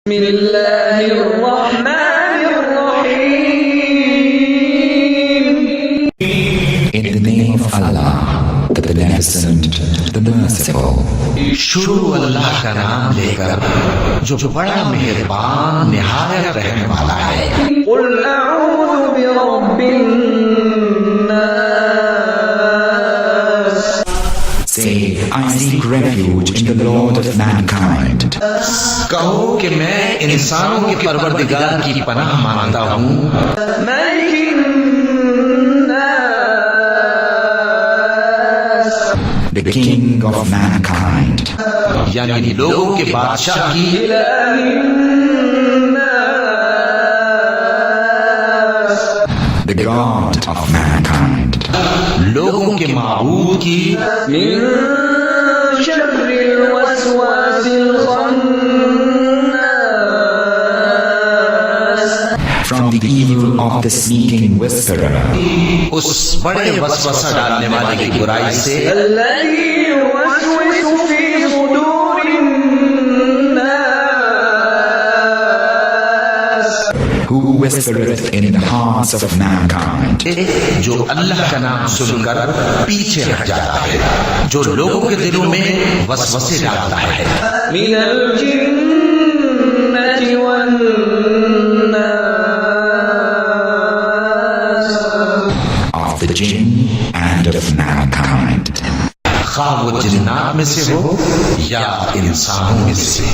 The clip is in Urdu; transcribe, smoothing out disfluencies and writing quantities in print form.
بسم اللہ الرحمن الرحیم. In the name of Allah, the Beneficent, the Merciful. شروع اللہ کا نام لے کر جو بڑا مہربان نہایت رحم والا ہے. قل اعوذ برب الناس. Say, I seek refuge in the Lord of mankind. کہو کہ میں انسانوں کے پروردگار کی پناہ مانگتا ہوں. ملک الناس. The King of mankind. یعنی لوگوں کے بادشاہ کی. الہ الناس. The God of mankind. لوگوں کے معبود کی. من شر الوسواس الخناس. From the evil of the sneaking whisperer. اس بڑے وسوسہ ڈالنے والے کی برائی سے. الذي يوسوس في صدور الناس. Who whispereth in the hearts of mankind. جو اللہ کا نام سن کر پیچھے ہٹ جاتا ہے, جو لوگوں کے دلوں میں وسوسے ڈالتا ہے. من الجنة والناس. Of the jinn and of mankind. خواہ وہ جنات میں سے ہو یا انسانوں میں سے.